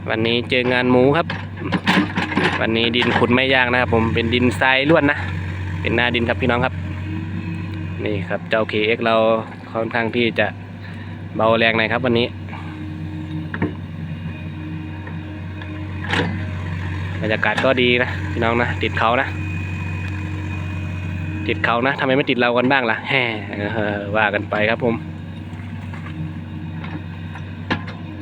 วันนี้เจองานหมูครับวันนี้ดินขุดไม่ยากนะครับผมเป็นดินทรายล้วนนะเป็นหน้าดินครับพี่น้องครับนี่ครับเจ้า KX เราค่อนข้างที่จะเบาแรงหน่อยครับวันนี้บรรยากาศก็ดีนะพี่น้องนะติดเขานะทำไมไม่ติดเรากันบ้างล่ะแฮ่ว่ากันไปครับผม